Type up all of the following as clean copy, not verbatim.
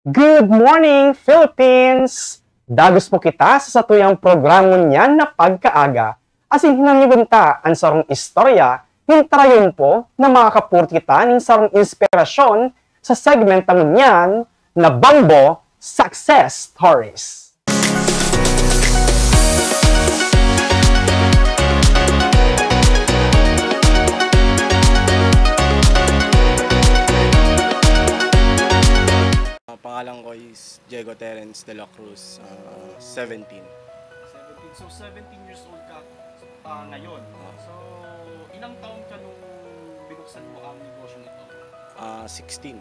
Good morning, Philippines! Dagos po kita sa satuyang programa niyan na pagkaaga. Asin hinangyunta ang sarong istorya, hintarayon po na makakapurti kita ng sarong inspirasyon sa segmentang niyan na Bambo Success Stories. Pangalan ko is Diego Terence de la Cruz, 17. 17. So, 17 years old ka ngayon. So, ilang taon ka nung binuksan mo ang negosyo nito? 16.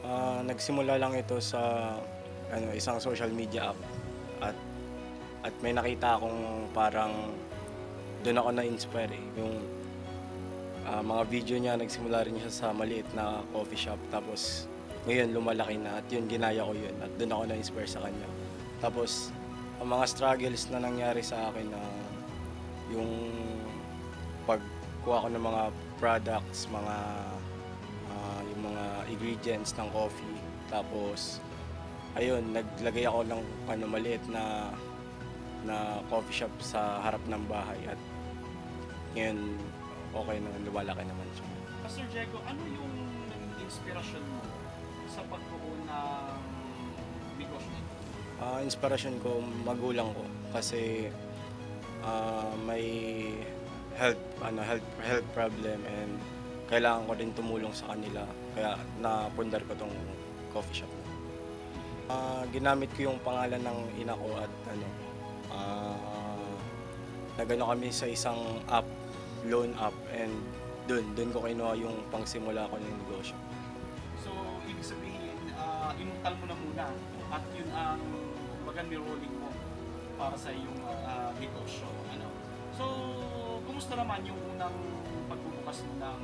16. Nagsimula lang ito sa isang social media app at may nakita akong parang doon ako na-inspire yung mga video niya. Nagsimula rin siya sa maliit na coffee shop, tapos ngayon lumalaki na at yun, ginaya ko yun at doon ako na-inspire sa kanya. Tapos ang mga struggles na nangyari sa akin na yung pagkuha ko ng mga products, yung mga ingredients ng coffee. Tapos ayun, naglagay ako ng maliit na coffee shop sa harap ng bahay at ngayon okay na, lumalaki naman siya. Pastor Diego, ano yung naging inspirasyon mo sa pagbuo ng negosyo nito? Inspirasyon ko, magulang ko kasi may health problem and kailangan ko rin tumulong sa kanila, kaya napundar ko tong coffee shop. Ginamit ko yung pangalan ng ina ko at nagano kami sa isang app, loan app, and doon ko kinuha yung pangsimula ko ng negosyo. So, ibig sabihin, inutal mo na muna at yun ang rolling mo para sa iyong negosyo. So, kumusta naman yung unang pagbubukas mo ng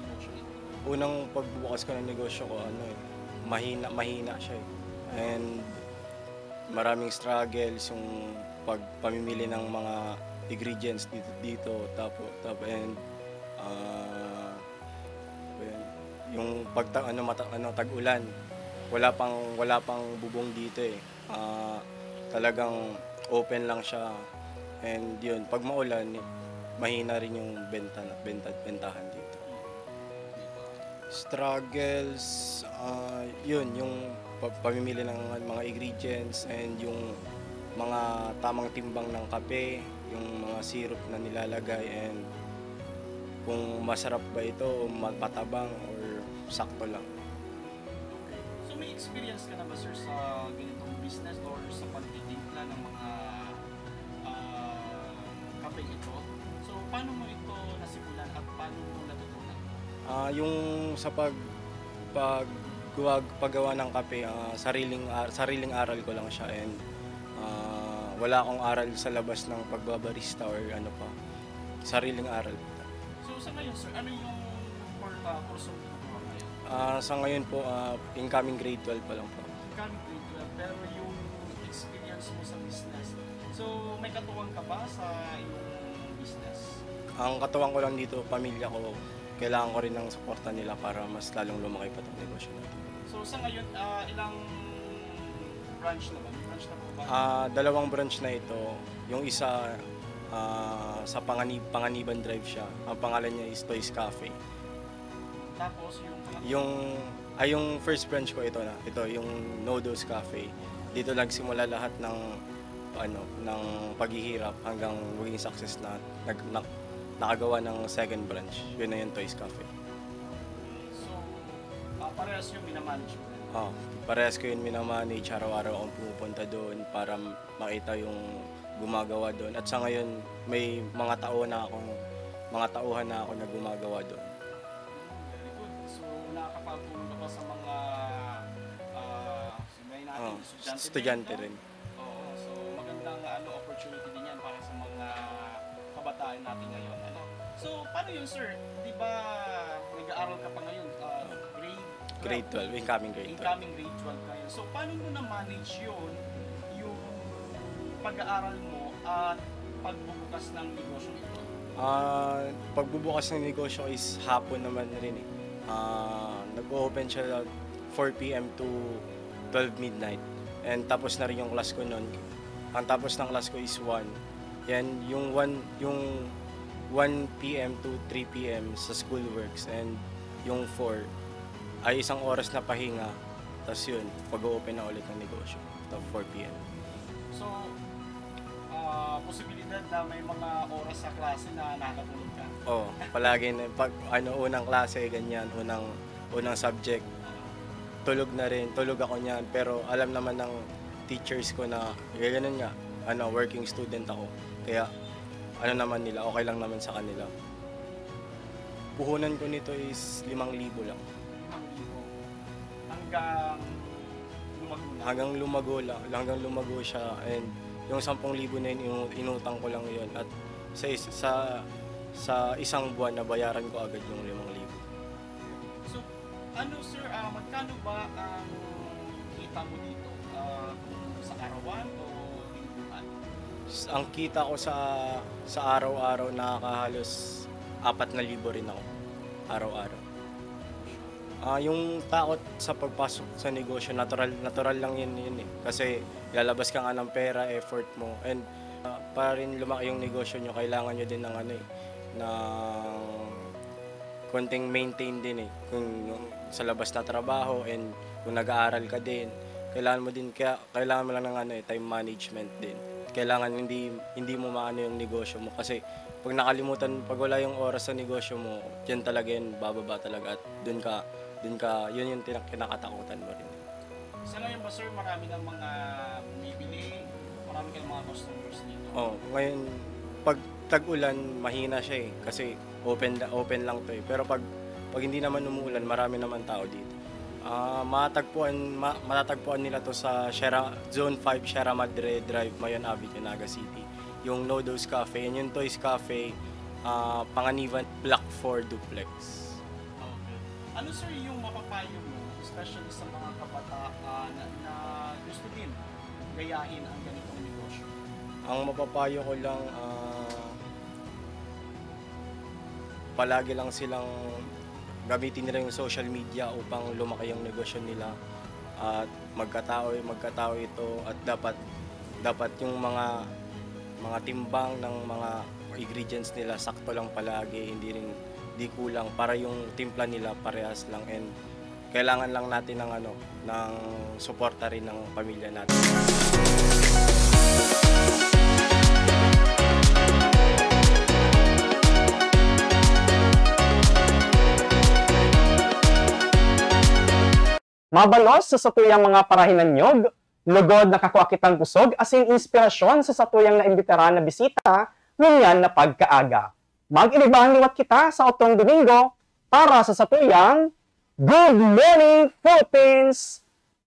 negosyo nito? Unang pagbubukas ko ng negosyo ko, mahina siya eh. And maraming struggles yung pagpamimili ng mga ingredients dito and yung tag-ulan, wala pang bubong dito eh. Talagang open lang siya, and yun, pag maulan mahina rin yung bentahan dito. Struggles, yun, yung pamimili ng mga ingredients and yung mga tamang timbang ng kape, yung mga syrup na nilalagay, and kung masarap ba ito, matabang or sakto lang. So may experience ka na ba, sir, sa ganitong business or sa pagtitimpla ng mga kape ito? So paano mo ito nasimulan at paano mo natutunan? Yung sa paggawa ng kape, sariling aral ko lang siya, and wala akong aral sa labas ng pagbabarista or sariling aral. So sa ngayon, sir, ano yung kurso mo ginagawa ngayon? Sa ngayon po, incoming grade 12 pa lang po. Incoming grade 12, pero yung experience mo sa business, so may katuwang ka ba sa iyong business? Ang katuwang ko lang dito, pamilya ko, kailangan ko rin ng suporta nila para mas lalong lumaki pa itong negosyo natin. So sa ngayon, ilang branch na ba? May branch na po ba? 2 branch na ito. Yung isa sa Panganiban Drive siya. Ang pangalan niya is Toys Cafe. Tapos yung first branch ko ito yung Noodles Cafe. Dito nagsimula lahat ng paghihirap hanggang maging success na nakagawa ng second branch. Yun na yung Toys Cafe. So, parehas yung minamanage mo? Parehas ko yun minamanage. Araw-araw akong pumupunta doon para makita yung gumagawa doon. At sa ngayon, may mga tauhan na ako na gumagawa doon. Very good. So, nakakapagtulong ka pa sa mga Estudyante rin. Oo. So, magandang opportunity din yan para sa mga kabataan natin ngayon. So, paano yun, sir? Di ba nag-aaral ka pa ngayon? Grade 12, incoming grade 12. Incoming grade 12 ngayon. So, paano mo na-manage yun, yung pag-aaral mo at pagbubukas ng negosyo nito? Pagbubukas ng negosyo is hapon naman rin eh. Nag-open siya 4 p.m. to 12 midnight. And tapos na rin yung class ko noon. Ang tapos ng class ko is 1. Yan, yung 1 p.m. to 3 p.m. sa school works. And yung 4 ay isang oras na pahinga. Tapos yun, pag-open na ulit ng negosyo. Tapos 4 p.m. So, posibilidad na may mga oras sa klase na nakatulog ka. Oo, palagi na. Pag unang klase, ganyan, unang subject, tulog na rin. Tulog ako niyan. Pero alam naman ng teachers ko na, ganun nga, working student ako. Kaya, naman nila, okay lang naman sa kanila. Puhunan ko nito is 5,000 lang. 5,000. Hanggang lumago na. Hanggang lumago siya. And yung 10,000 na yun, inutang ko lang yun. At sa isang buwan, nabayaran ko agad yung 5,000. So, sir, magkano ba ang kita mo dito? Sa arawan o lingguhan? Ang kita ko sa araw-araw, nakakahalos 4,000 rin ako. Araw-araw. Yung takot sa pagpasok sa negosyo, natural lang yun eh. Kasi lalabas ka nga ng pera, effort mo. And para rin lumaki yung negosyo nyo, kailangan nyo din ng ng konting maintain din eh. Kung sa labas na trabaho and kung nag-aaral ka din, kailangan mo lang ng time management din. Kailangan hindi mo maano yung negosyo mo kasi pag wala yung oras sa negosyo mo, yan talaga yun, bababa talaga at dun ka, yun yung kinakatakutan mo rin. Sa ngayon ba, sir, marami ng mga bumibili, marami kang mga customers dito? Ngayon, pag tag-ulan, mahina siya eh, kasi open lang to eh. Pero pag hindi naman umuulan, marami naman tao dito. Matatagpuan nila to sa Zone 5, Sierra Madre Drive, Mayon Avenue, Naga City. Yung Nodos Cafe, and yung Toys Cafe, Panganiban, Block 4 Duplex. Ano, sir, yung mapapayo mo, especially sa mga kabataan na gusto din gayahin ang ganitong negosyo? Ang mapapayo ko lang, palagi lang silang gamitin nila yung social media upang lumaki yung negosyo nila. At magkatao ito at dapat yung mga timbang ng mga ingredients nila sakto lang palagi, hindi kulang para yung timpla nila parehas lang, and kailangan lang natin ng suporta rin ng pamilya natin. Mabalos sa satuyang mga parahinan nyog, lugod na kakuakitang kusog, asin inspirasyon sa satuyang na imbitaran na bisita, ngunyan na pagkaaga. Mag-ilibang liwat kita sa otong Domingo para sa satuyang Good Morning Philippines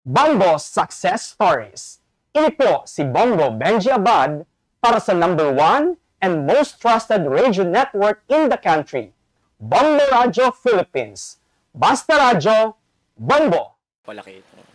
Bongo Success Stories. Ini po si Bongo Benji Abad para sa #1 and most trusted radio network in the country, Bongo Radio Philippines. Basta Radio, Bongo! Palaki ito.